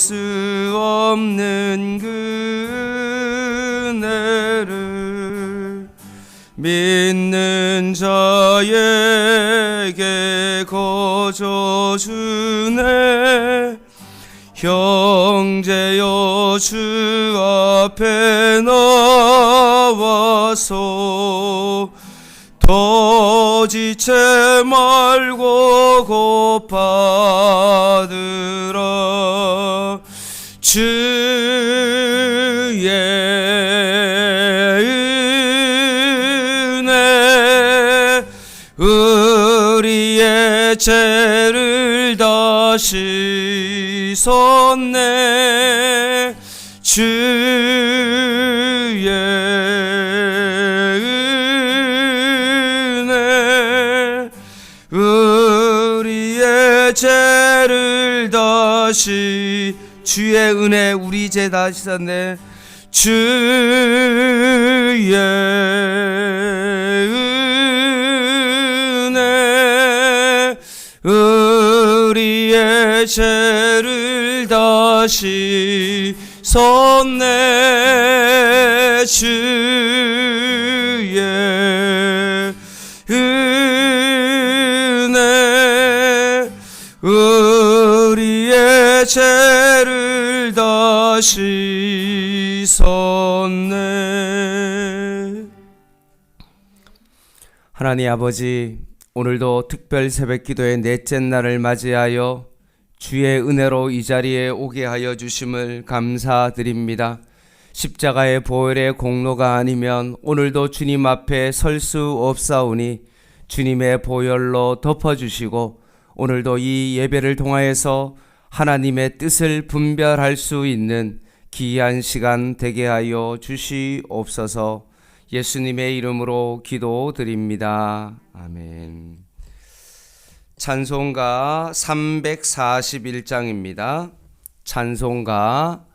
수 없는 은혜를 믿는 자에게 거저 주네. 형제여 주 앞에 나와서 더 지체 말고 곧받으라. 주의 은혜 우리의 죄를 다 씻었네. 주의 은혜 우리의 죄를 다시 주의 은혜 우리 죄 다 씻었네. 주의 은혜 우리의 죄를 다시 섰네. 주의 은혜 우리의 죄를 다시 섰네. 하나님 아버지, 오늘도 특별 새벽기도의 넷째 날을 맞이하여 주의 은혜로 이 자리에 오게 하여 주심을 감사드립니다. 십자가의 보혈의 공로가 아니면 오늘도 주님 앞에 설 수 없사오니 주님의 보혈로 덮어주시고 오늘도 이 예배를 통하여서 하나님의 뜻을 분별할 수 있는 귀한 시간 되게 하여 주시옵소서. 예수님의 이름으로 기도드립니다. 아멘. 찬송가 341장입니다. 찬송가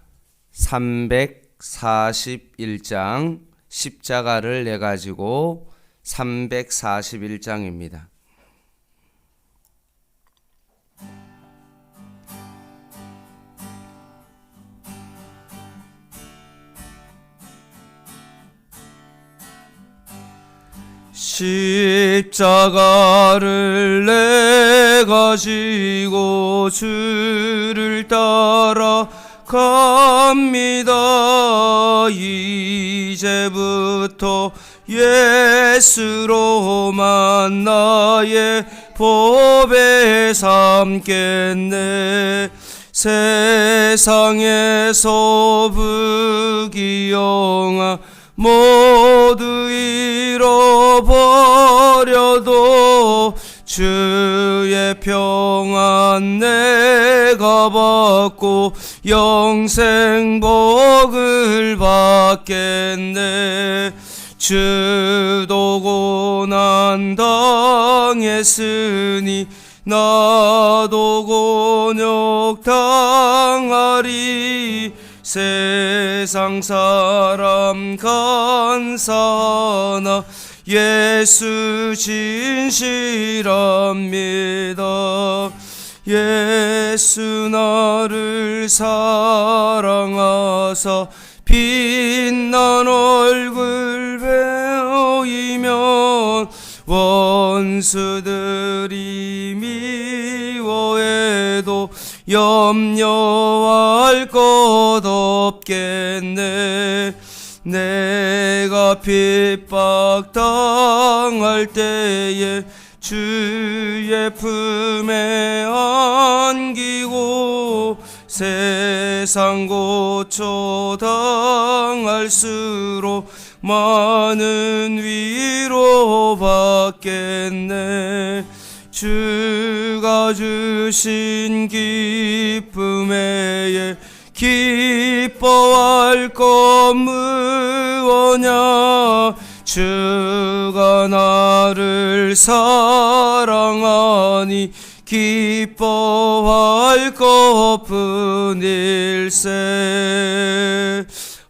341장 십자가를 내가지고 341장입니다. 십자가를 내가 지고 주를 따라 갑니다. 이제부터 예수로만 나의 법에 삼겠네. 세상에서 부귀영화 모두 잃어버려도 주의 평안 내가 받고 영생 복을 받겠네. 주도 고난 당했으니 나도 곤욕 당하리. 세상 사람 간사하나 예수 진실합니다. 예수 나를 사랑하사 빛난 얼굴 배우이면 원수들이 미워해도 염려할 것 없겠네. 내가 핍박 당할 때에 주의 품에 안기고 세상 고초 당할수록 많은 위로 받겠네. 주가 주신 기쁨에 기뻐할 것 무엇냐. 주가 나를 사랑하니 기뻐할 것뿐일세.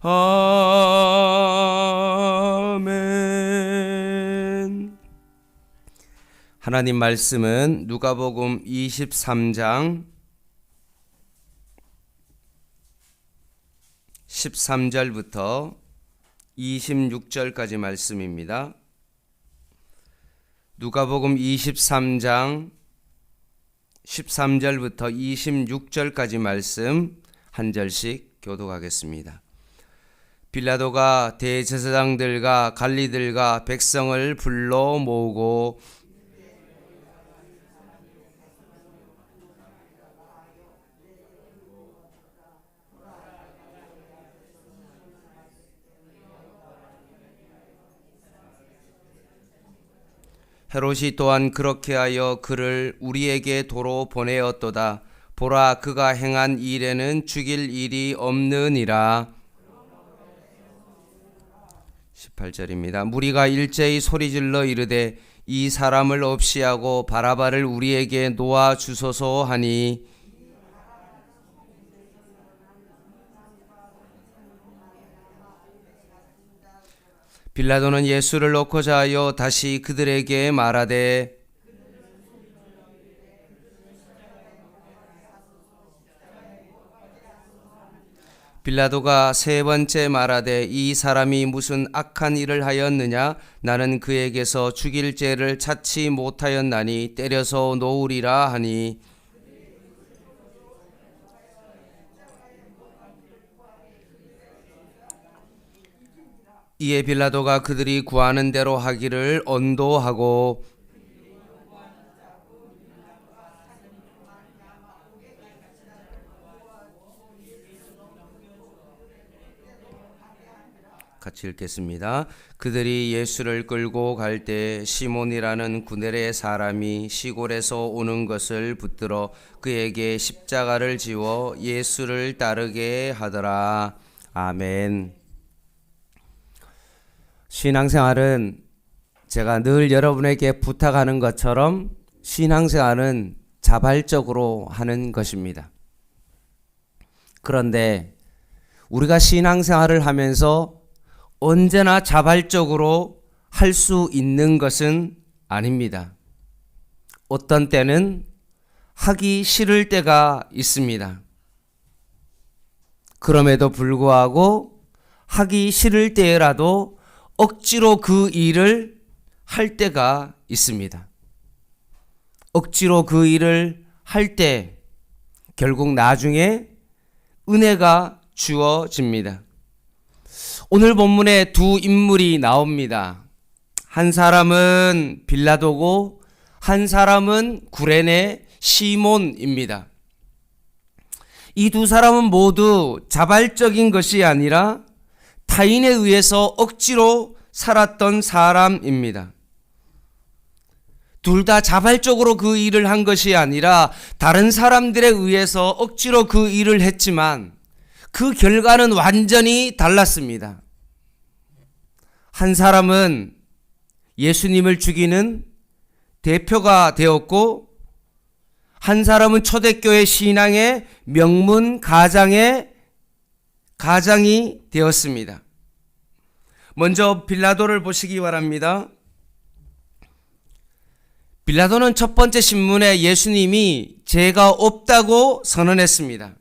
아멘. 하나님 말씀은 누가복음 23장 13절부터 26절까지 말씀입니다. 누가복음 23장 13절부터 26절까지 말씀 한 절씩 교독하겠습니다. 빌라도가 대제사장들과 관리들과 백성을 불러 모으고 헤롯이 또한 그렇게 하여 그를 우리에게 도로 보내었도다. 보라, 그가 행한 일에는 죽일 일이 없느니라. 18절입니다. 무리가 일제히 소리질러 이르되 이 사람을 없이 하고 바라바를 우리에게 놓아 주소서 하니 빌라도는 예수를 놓고자 하여 다시 그들에게 말하되 빌라도가 세 번째 말하되 이 사람이 무슨 악한 일을 하였느냐? 나는 그에게서 죽일 죄를 찾지 못하였나니 때려서 놓으리라 하니 이에 빌라도가 그들이 구하는 대로 하기를 언도하고 같이 읽겠습니다. 그들이 예수를 끌고 갈 때 시몬이라는 구레네 사람이 시골에서 오는 것을 붙들어 그에게 십자가를 지워 예수를 따르게 하더라. 아멘. 신앙생활은 제가 늘 여러분에게 부탁하는 것처럼 신앙생활은 자발적으로 하는 것입니다. 그런데 우리가 신앙생활을 하면서 언제나 자발적으로 할 수 있는 것은 아닙니다. 어떤 때는 하기 싫을 때가 있습니다. 그럼에도 불구하고 하기 싫을 때라도 억지로 그 일을 할 때가 있습니다. 억지로 그 일을 할 때 결국 나중에 은혜가 주어집니다. 오늘 본문에 두 인물이 나옵니다. 한 사람은 빌라도고 한 사람은 구레네 시몬입니다. 이 두 사람은 모두 자발적인 것이 아니라 타인에 의해서 억지로 살았던 사람입니다. 둘 다 자발적으로 그 일을 한 것이 아니라 다른 사람들에 의해서 억지로 그 일을 했지만 그 결과는 완전히 달랐습니다. 한 사람은 예수님을 죽이는 대표가 되었고 한 사람은 초대교회 신앙의 명문 가장이 되었습니다. 먼저 빌라도를 보시기 바랍니다. 빌라도는 첫 번째 신문에 예수님이 죄가 없다고 선언했습니다.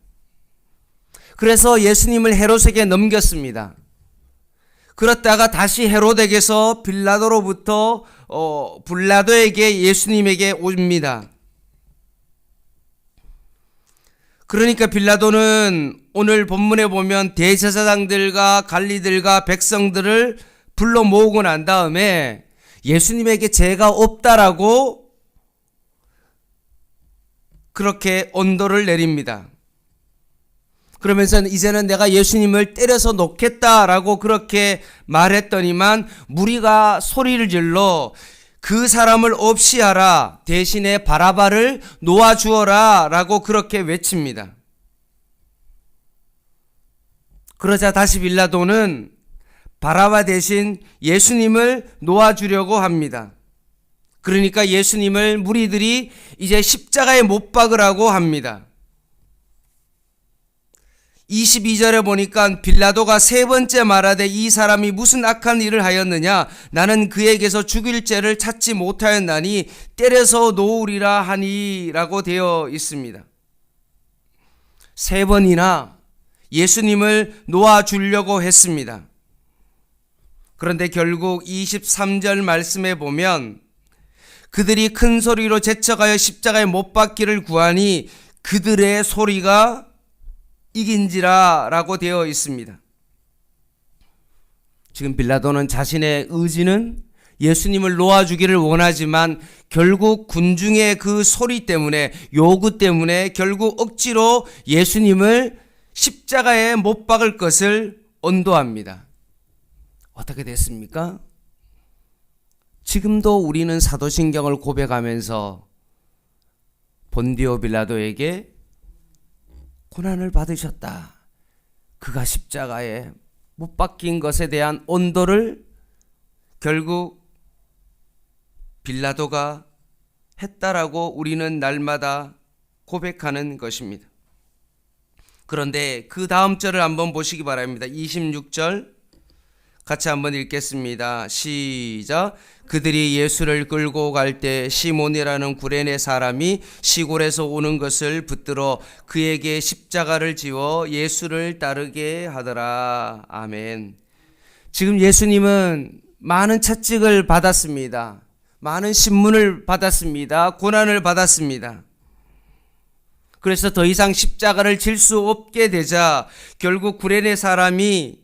그래서 예수님을 헤롯에게 넘겼습니다. 그렇다가 다시 헤롯에게서 빌라도로부터 빌라도에게 예수님에게 옵니다. 그러니까 빌라도는 오늘 본문에 보면 대제사장들과 관리들과 백성들을 불러 모으고 난 다음에 예수님에게 죄가 없다라고 그렇게 언도를 내립니다. 그러면서 이제는 내가 예수님을 때려서 놓겠다라고 그렇게 말했더니만 무리가 소리를 질러 그 사람을 없이 하라, 대신에 바라바를 놓아주어라 라고 그렇게 외칩니다. 그러자 다시 빌라도는 바라바 대신 예수님을 놓아주려고 합니다. 그러니까 예수님을 무리들이 이제 십자가에 못 박으라고 합니다. 22절에 보니까 빌라도가 세 번째 말하되 이 사람이 무슨 악한 일을 하였느냐? 나는 그에게서 죽일 죄를 찾지 못하였나니 때려서 놓으리라 하니 라고 되어 있습니다. 세 번이나 예수님을 놓아주려고 했습니다. 그런데 결국 23절 말씀에 보면 그들이 큰 소리로 제쳐가여 십자가에 못 박기를 구하니 그들의 소리가 이긴지라 라고 되어 있습니다. 지금 빌라도는 자신의 의지는 예수님을 놓아주기를 원하지만 결국 군중의 그 소리 때문에, 요구 때문에 결국 억지로 예수님을 십자가에 못 박을 것을 언도합니다. 어떻게 됐습니까? 지금도 우리는 사도신경을 고백하면서 본디오 빌라도에게 고난을 받으셨다, 그가 십자가에 못 박힌 것에 대한 언도를 결국 빌라도가 했다라고 우리는 날마다 고백하는 것입니다. 그런데 그 다음 절을 한번 보시기 바랍니다. 26절 같이 한번 읽겠습니다. 시작. 그들이 예수를 끌고 갈 때 시몬이라는 구레네 사람이 시골에서 오는 것을 붙들어 그에게 십자가를 지워 예수를 따르게 하더라. 아멘. 지금 예수님은 많은 채찍을 받았습니다. 많은 신문을 받았습니다. 고난을 받았습니다. 그래서 더 이상 십자가를 질 수 없게 되자 결국 구레네 사람이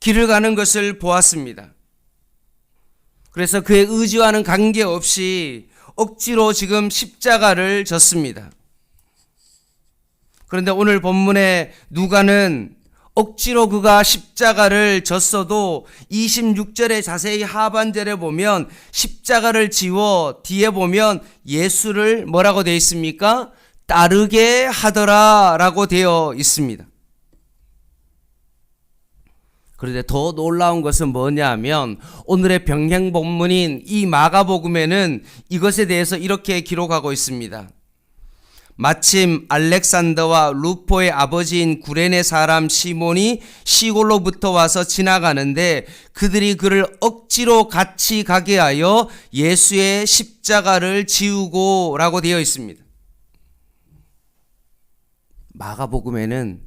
길을 가는 것을 보았습니다. 그래서 그의 의지와는 관계없이 억지로 지금 십자가를 졌습니다. 그런데 오늘 본문에 누가는 억지로 그가 십자가를 졌어도 26절에 자세히 하반절에 보면 십자가를 지워 뒤에 보면 예수를 뭐라고 되어 있습니까? 따르게 하더라 라고 되어 있습니다. 그런데 더 놀라운 것은 뭐냐면 오늘의 병행 본문인 이 마가복음에는 이것에 대해서 이렇게 기록하고 있습니다. 마침 알렉산더와 루포의 아버지인 구레네 사람 시몬이 시골로부터 와서 지나가는데 그들이 그를 억지로 같이 가게 하여 예수의 십자가를 지우고 라고 되어 있습니다. 마가복음에는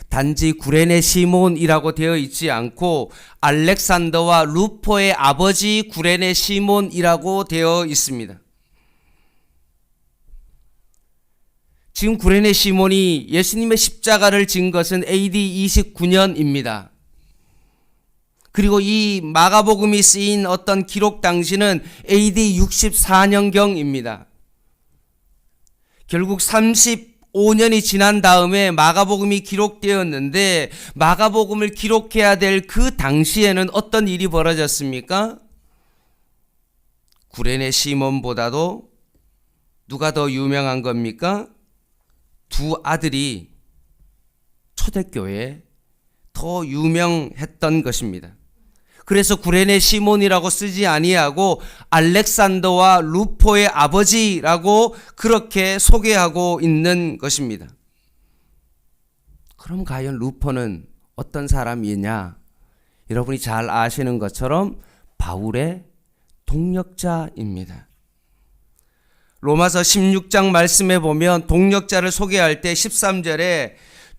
단지 구레네 시몬이라고 되어 있지 않고 알렉산더와 루포의 아버지 구레네 시몬이라고 되어 있습니다. 지금 구레네 시몬이 예수님의 십자가를 진 것은 AD 29년입니다. 그리고 이 마가복음이 쓰인 어떤 기록 당시는 AD 64년경입니다. 결국 35년이 지난 다음에 마가복음이 기록되었는데 마가복음을 기록해야 될 그 당시에는 어떤 일이 벌어졌습니까? 구레네 시몬보다도 누가 더 유명한 겁니까? 두 아들이 초대교회에 더 유명했던 것입니다. 그래서 구레네 시몬이라고 쓰지 아니하고 알렉산더와 루포의 아버지라고 그렇게 소개하고 있는 것입니다. 그럼 과연 루포는 어떤 사람이냐? 여러분이 잘 아시는 것처럼 바울의 동력자입니다. 로마서 16장 말씀에 보면 동력자를 소개할 때 13절에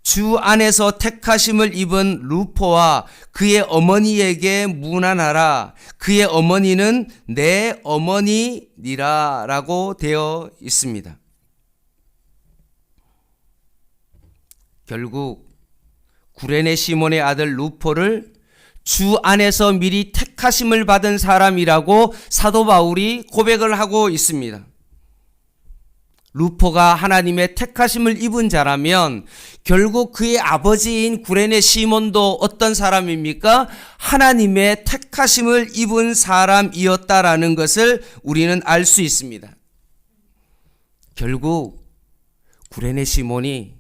주 안에서 택하심을 입은 루포와 그의 어머니에게 문안하라. 그의 어머니는 내 어머니니라 라고 되어 있습니다. 결국 구레네 시몬의 아들 루포를 주 안에서 미리 택하심을 받은 사람이라고 사도 바울이 고백을 하고 있습니다. 루포가 하나님의 택하심을 입은 자라면 결국 그의 아버지인 구레네 시몬도 어떤 사람입니까? 하나님의 택하심을 입은 사람이었다라는 것을 우리는 알 수 있습니다. 결국 구레네 시몬이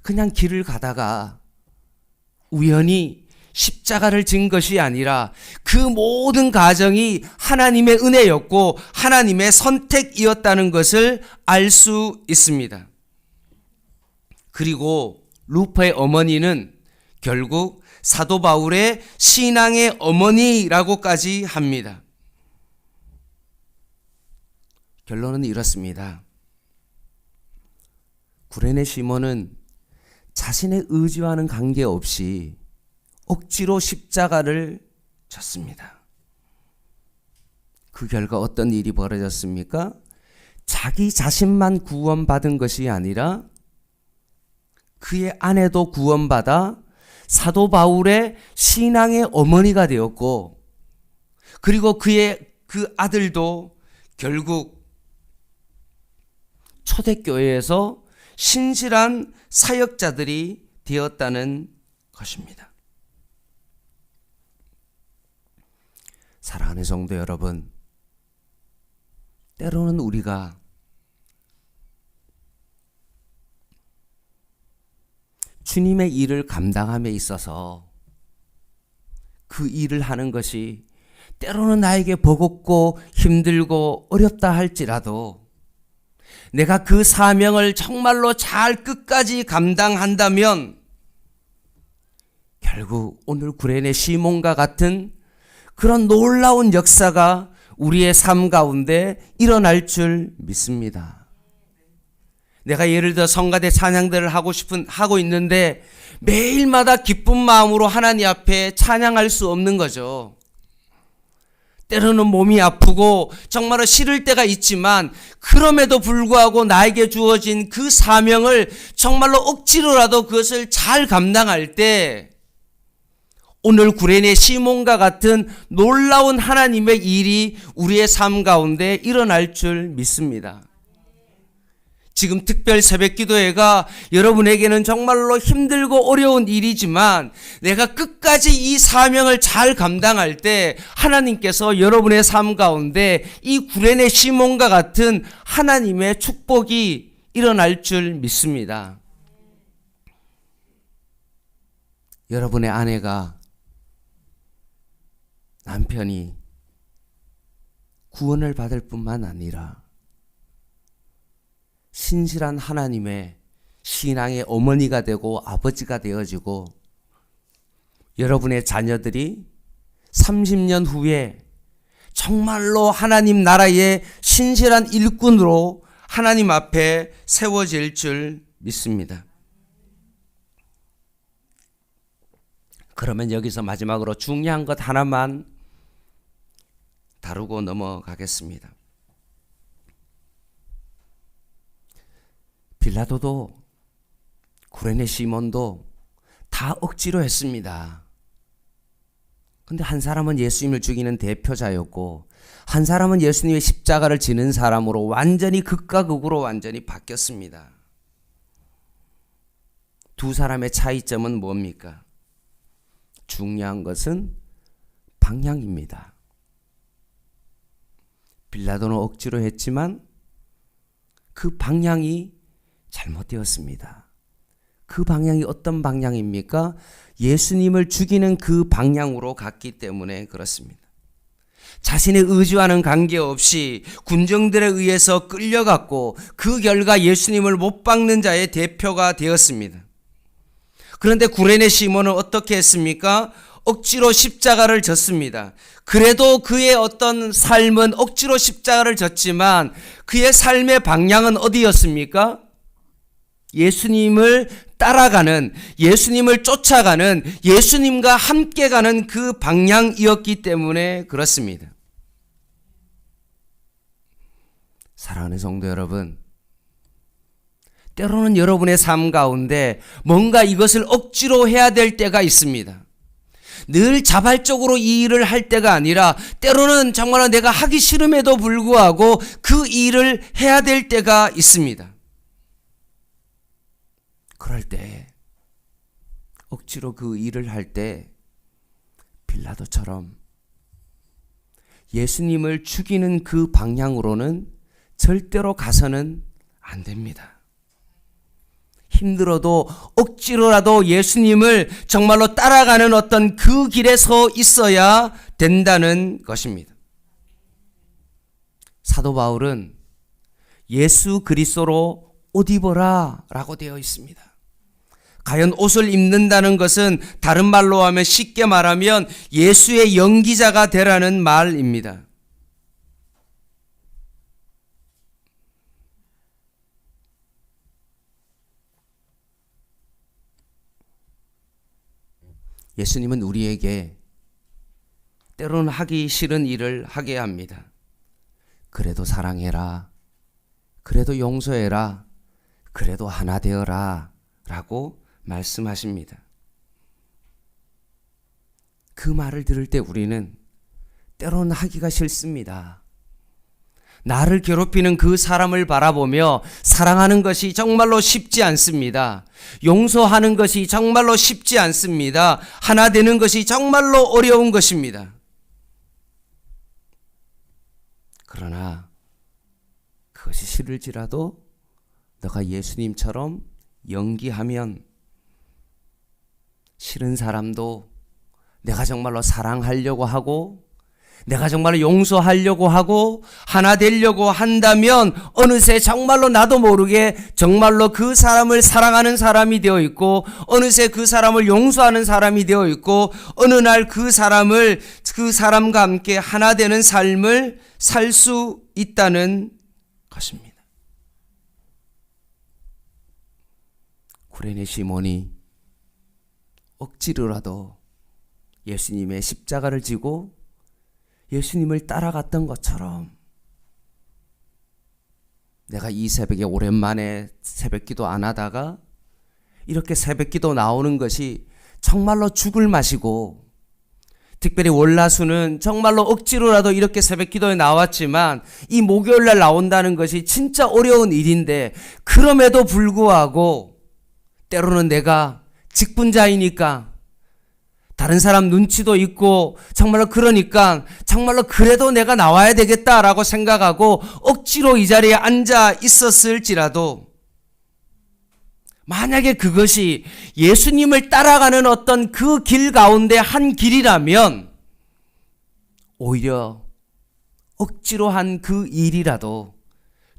그냥 길을 가다가 우연히 십자가를 진 것이 아니라 그 모든 과정이 하나님의 은혜였고 하나님의 선택이었다는 것을 알 수 있습니다. 그리고 루포의 어머니는 결국 사도 바울의 신앙의 어머니라고까지 합니다. 결론은 이렇습니다. 구레네 시몬은 자신의 의지와는 관계없이 억지로 십자가를 졌습니다. 그 결과 어떤 일이 벌어졌습니까? 자기 자신만 구원받은 것이 아니라 그의 아내도 구원받아 사도 바울의 신앙의 어머니가 되었고, 그리고 그의 그 아들도 결국 초대교회에서 신실한 사역자들이 되었다는 것입니다. 사랑하는 성도 여러분, 때로는 우리가 주님의 일을 감당함에 있어서 그 일을 하는 것이 때로는 나에게 버겁고 힘들고 어렵다 할지라도 내가 그 사명을 정말로 잘 끝까지 감당한다면 결국 오늘 구레네 시몬과 같은 그런 놀라운 역사가 우리의 삶 가운데 일어날 줄 믿습니다. 내가 예를 들어 성가대 찬양들을 하고 있는데 매일마다 기쁜 마음으로 하나님 앞에 찬양할 수 없는 거죠. 때로는 몸이 아프고 정말로 싫을 때가 있지만 그럼에도 불구하고 나에게 주어진 그 사명을 정말로 억지로라도 그것을 잘 감당할 때 오늘 구레네 시몬과 같은 놀라운 하나님의 일이 우리의 삶 가운데 일어날 줄 믿습니다. 지금 특별 새벽기도회가 여러분에게는 정말로 힘들고 어려운 일이지만 내가 끝까지 이 사명을 잘 감당할 때 하나님께서 여러분의 삶 가운데 이 구레네 시몬과 같은 하나님의 축복이 일어날 줄 믿습니다. 여러분의 아내가, 남편이 구원을 받을 뿐만 아니라 신실한 하나님의 신앙의 어머니가 되고 아버지가 되어지고 여러분의 자녀들이 30년 후에 정말로 하나님 나라의 신실한 일꾼으로 하나님 앞에 세워질 줄 믿습니다. 그러면 여기서 마지막으로 중요한 것 하나만 다루고 넘어가겠습니다. 빌라도도 구레네 시몬도 다 억지로 했습니다. 근데 한 사람은 예수님을 죽이는 대표자였고 한 사람은 예수님의 십자가를 지는 사람으로 완전히 극과 극으로 완전히 바뀌었습니다. 두 사람의 차이점은 뭡니까? 중요한 것은 방향입니다. 빌라도는 억지로 했지만 그 방향이 잘못되었습니다. 그 방향이 어떤 방향입니까? 예수님을 죽이는 그 방향으로 갔기 때문에 그렇습니다. 자신의 의지와는 관계없이 군정들에 의해서 끌려갔고 그 결과 예수님을 못 박는 자의 대표가 되었습니다. 그런데 구레네 시몬은 어떻게 했습니까? 억지로 십자가를 졌습니다. 그래도 그의 어떤 삶은 억지로 십자가를 졌지만 그의 삶의 방향은 어디였습니까? 예수님을 따라가는, 예수님을 쫓아가는, 예수님과 함께 가는 그 방향이었기 때문에 그렇습니다. 사랑하는 성도 여러분, 때로는 여러분의 삶 가운데 뭔가 이것을 억지로 해야 될 때가 있습니다. 늘 자발적으로 이 일을 할 때가 아니라 때로는 정말 내가 하기 싫음에도 불구하고 그 일을 해야 될 때가 있습니다. 그럴 때 억지로 그 일을 할 때 빌라도처럼 예수님을 죽이는 그 방향으로는 절대로 가서는 안 됩니다. 힘들어도 억지로라도 예수님을 정말로 따라가는 어떤 그 길에 서 있어야 된다는 것입니다. 사도 바울은 예수 그리스도로 옷 입어라 라고 되어 있습니다. 과연 옷을 입는다는 것은 다른 말로 하면 쉽게 말하면 예수의 연기자가 되라는 말입니다. 예수님은 우리에게 때로는 하기 싫은 일을 하게 합니다. 그래도 사랑해라. 그래도 용서해라. 그래도 하나 되어라. 라고 말씀하십니다. 그 말을 들을 때 우리는 때로는 하기가 싫습니다. 나를 괴롭히는 그 사람을 바라보며 사랑하는 것이 정말로 쉽지 않습니다. 용서하는 것이 정말로 쉽지 않습니다. 하나 되는 것이 정말로 어려운 것입니다. 그러나 그것이 싫을지라도 너가 예수님처럼 연기하면 싫은 사람도 내가 정말로 사랑하려고 하고 내가 정말로 용서하려고 하고 하나 되려고 한다면 어느새 정말로 나도 모르게 정말로 그 사람을 사랑하는 사람이 되어 있고 어느새 그 사람을 용서하는 사람이 되어 있고 어느 날 그 사람과 함께 하나 되는 삶을 살 수 있다는 것입니다. 구레네 시몬이 억지로라도 예수님의 십자가를 지고 예수님을 따라갔던 것처럼 내가 이 새벽에 오랜만에 새벽기도 안 하다가 이렇게 새벽기도 나오는 것이 정말로 죽을 맛이고 특별히 월화수는 정말로 억지로라도 이렇게 새벽기도에 나왔지만 이 목요일날 나온다는 것이 진짜 어려운 일인데 그럼에도 불구하고 때로는 내가 직분자이니까 다른 사람 눈치도 있고 정말로 그러니까 정말로 그래도 내가 나와야 되겠다라고 생각하고 억지로 이 자리에 앉아 있었을지라도 만약에 그것이 예수님을 따라가는 어떤 그 길 가운데 한 길이라면 오히려 억지로 한 그 일이라도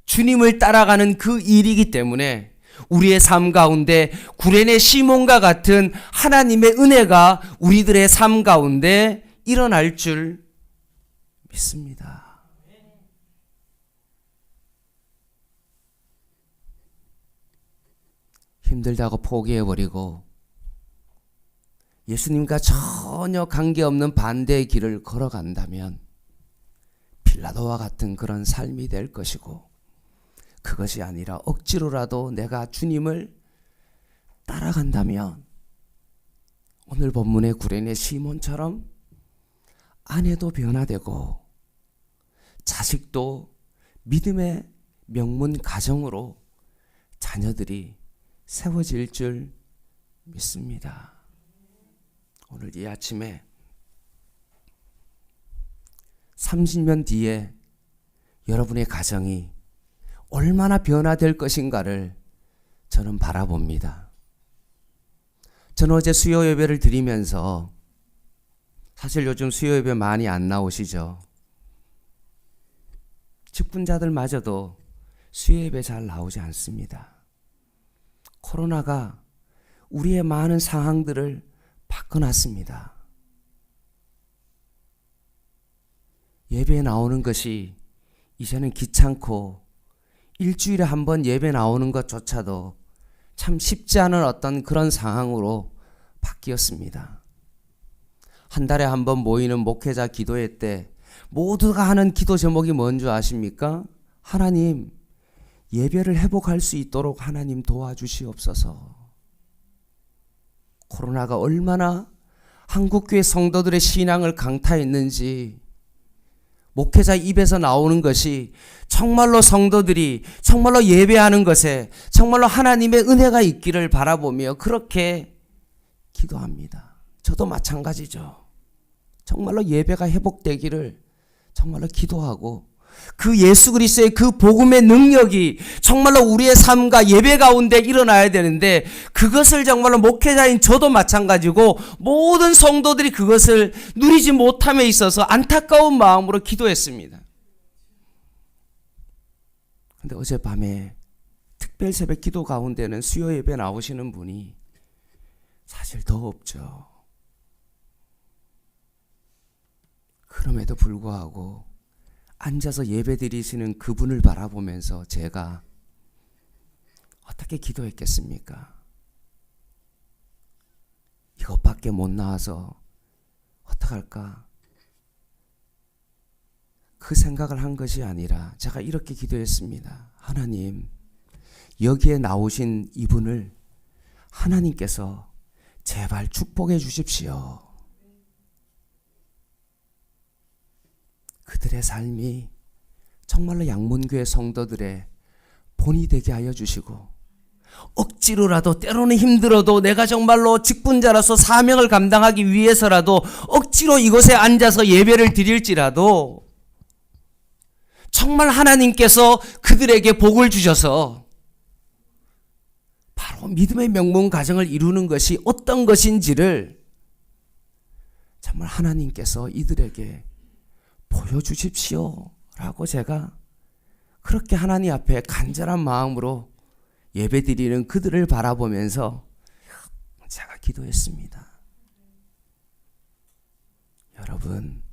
주님을 따라가는 그 일이기 때문에 우리의 삶 가운데 구레네 시몬과 같은 하나님의 은혜가 우리들의 삶 가운데 일어날 줄 믿습니다. 힘들다고 포기해버리고 예수님과 전혀 관계없는 반대의 길을 걸어간다면 빌라도와 같은 그런 삶이 될 것이고 그것이 아니라 억지로라도 내가 주님을 따라간다면 오늘 본문의 구레네 시몬처럼 아내도 변화되고 자식도 믿음의 명문 가정으로 자녀들이 세워질 줄 믿습니다. 오늘 이 아침에 30년 뒤에 여러분의 가정이 얼마나 변화될 것인가를 저는 바라봅니다. 저는 어제 수요 예배를 드리면서 사실 요즘 수요 예배 많이 안 나오시죠? 직분자들마저도 수요 예배 잘 나오지 않습니다. 코로나가 우리의 많은 상황들을 바꿔놨습니다. 예배에 나오는 것이 이제는 귀찮고 일주일에 한 번 예배 나오는 것조차도 참 쉽지 않은 어떤 그런 상황으로 바뀌었습니다. 한 달에 한 번 모이는 목회자 기도회 때 모두가 하는 기도 제목이 뭔지 아십니까? 하나님, 예배를 회복할 수 있도록 하나님 도와주시옵소서. 코로나가 얼마나 한국교회 성도들의 신앙을 강타했는지 목회자 입에서 나오는 것이 정말로 성도들이 정말로 예배하는 것에 정말로 하나님의 은혜가 있기를 바라보며 그렇게 기도합니다. 저도 마찬가지죠. 정말로 예배가 회복되기를 정말로 기도하고 그 예수 그리스도의 그 복음의 능력이 정말로 우리의 삶과 예배 가운데 일어나야 되는데 그것을 정말로 목회자인 저도 마찬가지고 모든 성도들이 그것을 누리지 못함에 있어서 안타까운 마음으로 기도했습니다. 그런데 어젯밤에 특별 새벽 기도 가운데는 수요 예배 나오시는 분이 사실 더 없죠. 그럼에도 불구하고 앉아서 예배 드리시는 그분을 바라보면서 제가 어떻게 기도했겠습니까? 이것밖에 밖에 못 나와서 어떡할까? 그 생각을 한 것이 아니라 제가 이렇게 기도했습니다. 하나님, 여기에 나오신 이분을 하나님께서 제발 축복해 주십시오. 그들의 삶이 정말로 양문교회 성도들의 본이 되게 하여 주시고, 억지로라도, 때로는 힘들어도 내가 정말로 직분자로서 사명을 감당하기 위해서라도 억지로 이곳에 앉아서 예배를 드릴지라도 정말 하나님께서 그들에게 복을 주셔서 바로 믿음의 명문 가정을 이루는 것이 어떤 것인지를 정말 하나님께서 이들에게 보여주십시오 라고 제가 그렇게 하나님 앞에 간절한 마음으로 예배드리는 그들을 바라보면서 제가 기도했습니다. 여러분,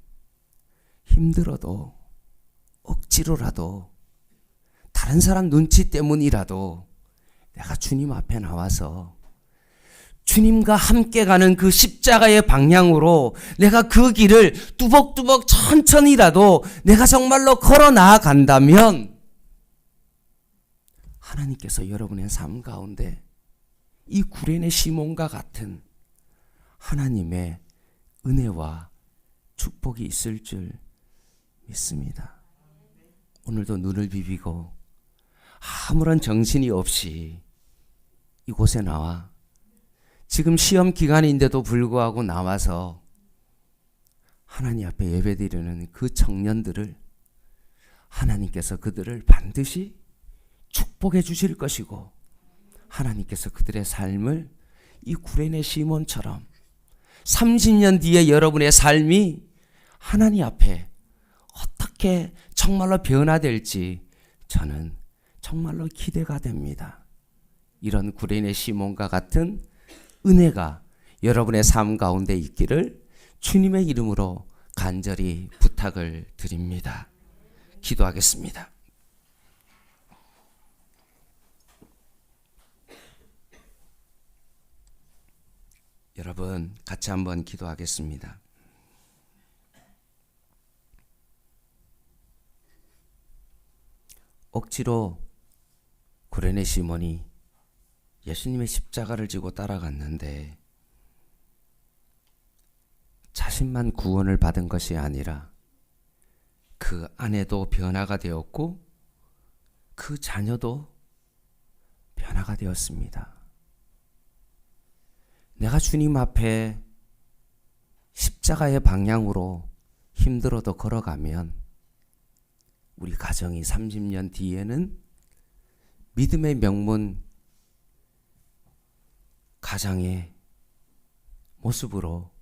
힘들어도 억지로라도 다른 사람 눈치 때문이라도 내가 주님 앞에 나와서 주님과 함께 가는 그 십자가의 방향으로 내가 그 길을 뚜벅뚜벅 천천히라도 내가 정말로 걸어 나아간다면 하나님께서 여러분의 삶 가운데 이 구레네 시몬과 같은 하나님의 은혜와 축복이 있을 줄 믿습니다. 오늘도 눈을 비비고 아무런 정신이 없이 이곳에 나와 지금 시험 기간인데도 불구하고 나와서 하나님 앞에 예배드리는 그 청년들을 하나님께서 그들을 반드시 축복해 주실 것이고, 하나님께서 그들의 삶을 이 구레네 시몬처럼 30년 뒤에 여러분의 삶이 하나님 앞에 어떻게 정말로 변화될지 저는 정말로 기대가 됩니다. 이런 구레네 시몬과 같은 은혜가 여러분의 삶 가운데 있기를 주님의 이름으로 간절히 부탁을 드립니다. 기도하겠습니다. 여러분, 같이 한번 기도하겠습니다. 억지로 구레네 시몬이 예수님의 십자가를 지고 따라갔는데 자신만 구원을 받은 것이 아니라 그 아내도 변화가 되었고 그 자녀도 변화가 되었습니다. 내가 주님 앞에 십자가의 방향으로 힘들어도 걸어가면 우리 가정이 30년 뒤에는 믿음의 명문 가정의 모습으로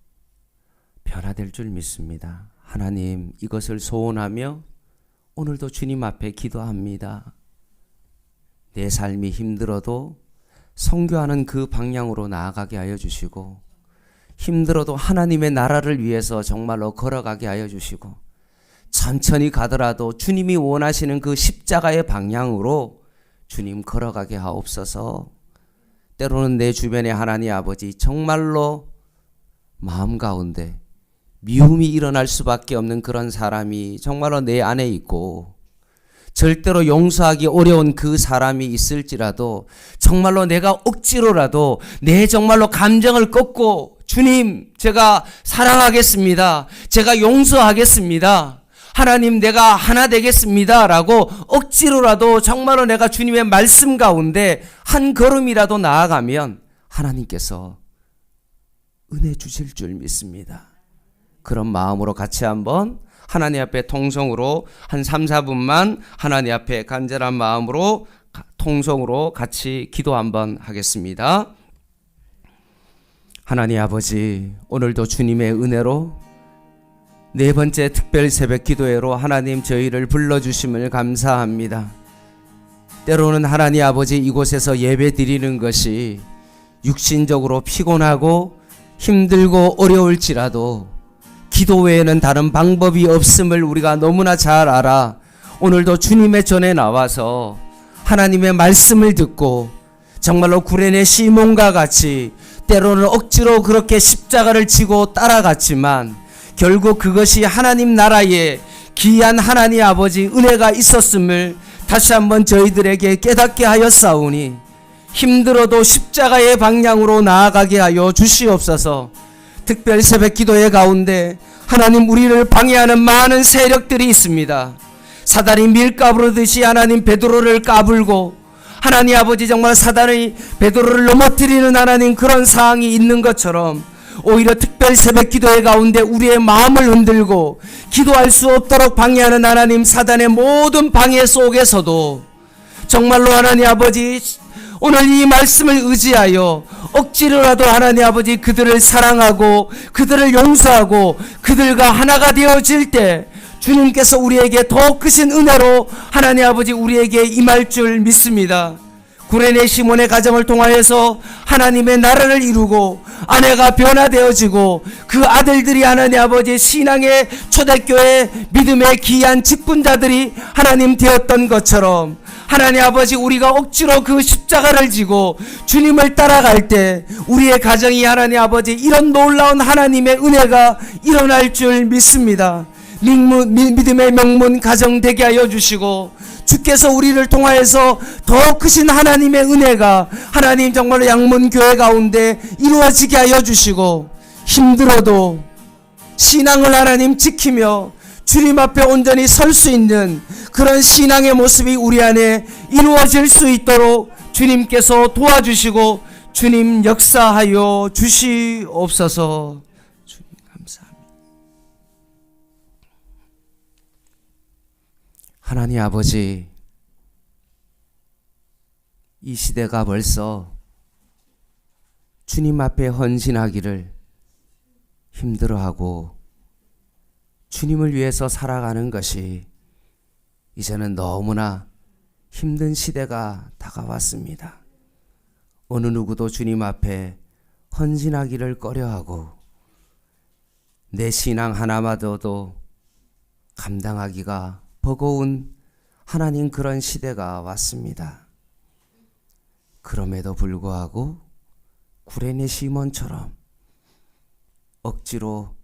변화될 줄 믿습니다. 하나님, 이것을 소원하며 오늘도 주님 앞에 기도합니다. 내 삶이 힘들어도 선교하는 그 방향으로 나아가게 하여 주시고, 힘들어도 하나님의 나라를 위해서 정말로 걸어가게 하여 주시고, 천천히 가더라도 주님이 원하시는 그 십자가의 방향으로 주님 걸어가게 하옵소서. 때로는 내 주변에 하나님 아버지 정말로 마음 가운데 미움이 일어날 수밖에 없는 그런 사람이 정말로 내 안에 있고, 절대로 용서하기 어려운 그 사람이 있을지라도 정말로 내가 억지로라도 내 정말로 감정을 꺾고 주님, 제가 사랑하겠습니다. 제가 용서하겠습니다. 하나님, 내가 하나 되겠습니다. 라고 억지로라도 정말로 내가 주님의 말씀 가운데 한 걸음이라도 나아가면 하나님께서 은혜 주실 줄 믿습니다. 그런 마음으로 같이 한번 하나님 앞에 통성으로 한 3, 4분만 하나님 앞에 간절한 마음으로 통성으로 같이 기도 한번 하겠습니다. 하나님 아버지, 오늘도 주님의 은혜로 네 번째 특별 새벽 기도회로 하나님 저희를 불러주심을 감사합니다. 때로는 하나님 아버지 이곳에서 예배 드리는 것이 육신적으로 피곤하고 힘들고 어려울지라도 기도 외에는 다른 방법이 없음을 우리가 너무나 잘 알아 오늘도 주님의 전에 나와서 하나님의 말씀을 듣고 정말로 구레네 시몬과 같이 때로는 억지로 그렇게 십자가를 지고 따라갔지만 결국 그것이 하나님 나라에 귀한 하나님 아버지 은혜가 있었음을 다시 한번 저희들에게 깨닫게 하였사오니 힘들어도 십자가의 방향으로 나아가게 하여 주시옵소서. 특별 새벽 기도의 가운데 하나님, 우리를 방해하는 많은 세력들이 있습니다. 사단이 밀 까부르듯이 하나님 베드로를 까불고, 하나님 아버지 정말 사단이 베드로를 넘어뜨리는 하나님 그런 상황이 있는 것처럼 오히려 특별 새벽 기도의 가운데 우리의 마음을 흔들고 기도할 수 없도록 방해하는 하나님 사단의 모든 방해 속에서도 정말로 하나님 아버지 오늘 이 말씀을 의지하여 억지로라도 하나님 아버지 그들을 사랑하고 그들을 용서하고 그들과 하나가 되어질 때 주님께서 우리에게 더 크신 은혜로 하나님 아버지 우리에게 임할 줄 믿습니다. 구레네 시몬의 가정을 통하여서 하나님의 나라를 이루고 아내가 변화되어지고 그 아들들이 하나님 아버지 신앙의 초대교회 믿음의 귀한 직분자들이 하나님 되었던 것처럼 하나님 아버지 우리가 억지로 그 십자가를 지고 주님을 따라갈 때 우리의 가정이 하나님 아버지 이런 놀라운 하나님의 은혜가 일어날 줄 믿습니다. 믿음의 명문 가정 되게 하여 주시고 주께서 우리를 통하여서 더 크신 하나님의 은혜가 하나님 정말로 양문교회 가운데 이루어지게 하여 주시고 힘들어도 신앙을 하나님 지키며 주님 앞에 온전히 설 수 있는 그런 신앙의 모습이 우리 안에 이루어질 수 있도록 주님께서 도와주시고 주님 역사하여 주시옵소서. 주님 감사합니다. 하나님 아버지, 이 시대가 벌써 주님 앞에 헌신하기를 힘들어하고 주님을 위해서 살아가는 것이 이제는 너무나 힘든 시대가 다가왔습니다. 어느 누구도 주님 앞에 헌신하기를 꺼려하고 내 신앙 하나마저도 감당하기가 버거운 하나님 그런 시대가 왔습니다. 그럼에도 불구하고 구레네 시몬처럼 억지로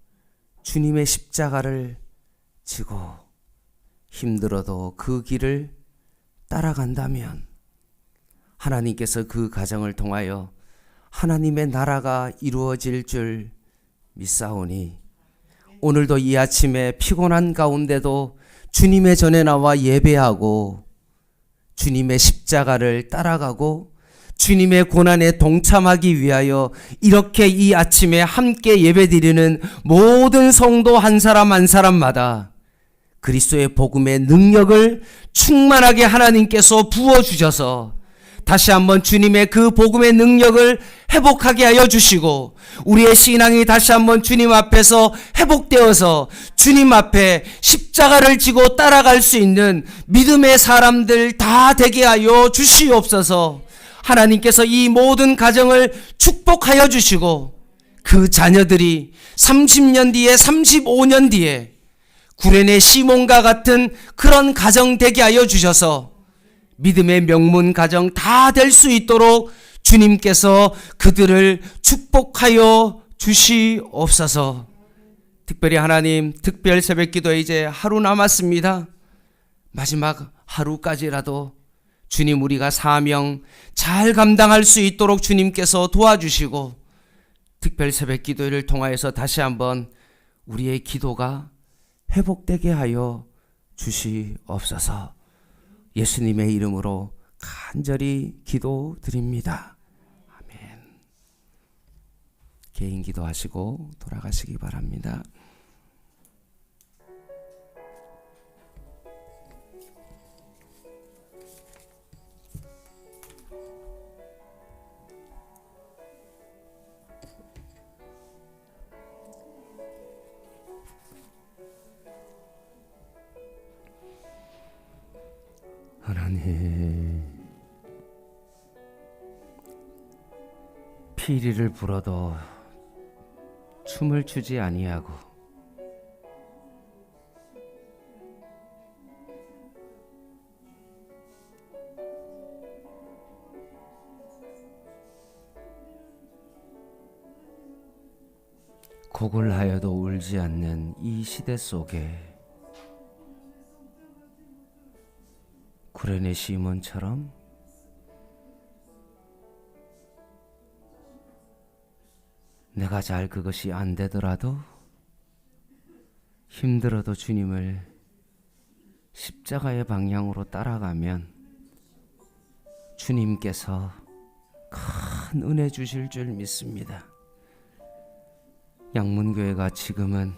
주님의 십자가를 지고 힘들어도 그 길을 따라간다면 하나님께서 그 가정을 통하여 하나님의 나라가 이루어질 줄 믿사오니 오늘도 이 아침에 피곤한 가운데도 주님의 전에 나와 예배하고 주님의 십자가를 따라가고 주님의 고난에 동참하기 위하여 이렇게 이 아침에 함께 예배드리는 모든 성도 한 사람 한 사람마다 그리스도의 복음의 능력을 충만하게 하나님께서 부어주셔서 다시 한번 주님의 그 복음의 능력을 회복하게 하여 주시고 우리의 신앙이 다시 한번 주님 앞에서 회복되어서 주님 앞에 십자가를 지고 따라갈 수 있는 믿음의 사람들 다 되게 하여 주시옵소서. 하나님께서 이 모든 가정을 축복하여 주시고 그 자녀들이 30년 뒤에 35년 뒤에 구레네 시몬과 같은 그런 가정 되게 하여 주셔서 믿음의 명문 가정 다 될 수 있도록 주님께서 그들을 축복하여 주시옵소서. 특별히 하나님, 특별 새벽 기도 이제 하루 남았습니다. 마지막 하루까지라도 주님 우리가 사명 잘 감당할 수 있도록 주님께서 도와주시고 특별 새벽 기도를 통하여서 다시 한번 우리의 기도가 회복되게 하여 주시옵소서. 예수님의 이름으로 간절히 기도드립니다. 아멘. 개인 기도하시고 돌아가시기 바랍니다. 하나님, 피리를 불어도 춤을 추지 아니하고 곡을 하여도 울지 않는 이 시대 속에 구레네 시몬처럼 내가 잘 그것이 안 되더라도 힘들어도 주님을 십자가의 방향으로 따라가면 주님께서 큰 은혜 주실 줄 믿습니다. 양문교회가 지금은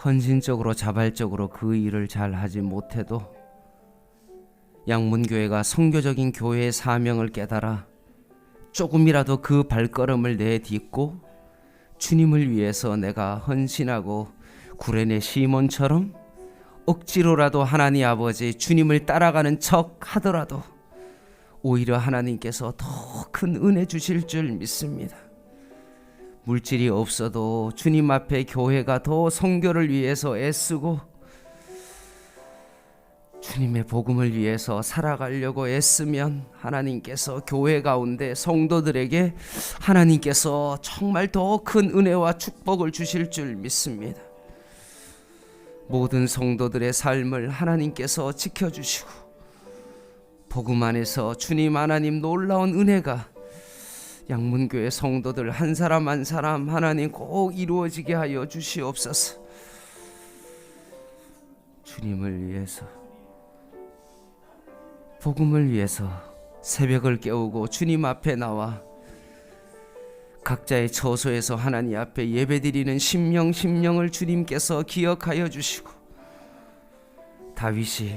헌신적으로 자발적으로 그 일을 잘 하지 못해도 양문교회가 선교적인 교회의 사명을 깨달아 조금이라도 그 발걸음을 내딛고 주님을 위해서 내가 헌신하고 구레네 시몬처럼 억지로라도 하나님 아버지 주님을 따라가는 척 하더라도 오히려 하나님께서 더 큰 은혜 주실 줄 믿습니다. 물질이 없어도 주님 앞에 교회가 더 선교를 위해서 애쓰고 주님의 복음을 위해서 살아가려고 애쓰면 하나님께서 교회 가운데 성도들에게 하나님께서 정말 더 큰 은혜와 축복을 주실 줄 믿습니다. 모든 성도들의 삶을 하나님께서 지켜주시고 복음 안에서 주님 하나님 놀라운 은혜가 양문교회 성도들 한 사람 한 사람 하나님 꼭 이루어지게 하여 주시옵소서. 주님을 위해서 복음을 위해서 새벽을 깨우고 주님 앞에 나와 각자의 처소에서 하나님 앞에 예배드리는 심령을 주님께서 기억하여 주시고 다윗이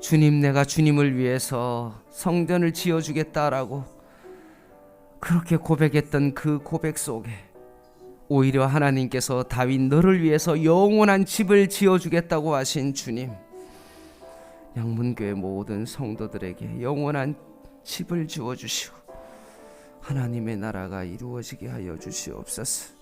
주님 내가 주님을 위해서 성전을 지어주겠다라고 그렇게 고백했던 그 고백 속에 오히려 하나님께서 다윗 너를 위해서 영원한 집을 지어주겠다고 하신 주님, 양문교회 모든 성도들에게 영원한 집을 지어주시고 하나님의 나라가 이루어지게 하여 주시옵소서.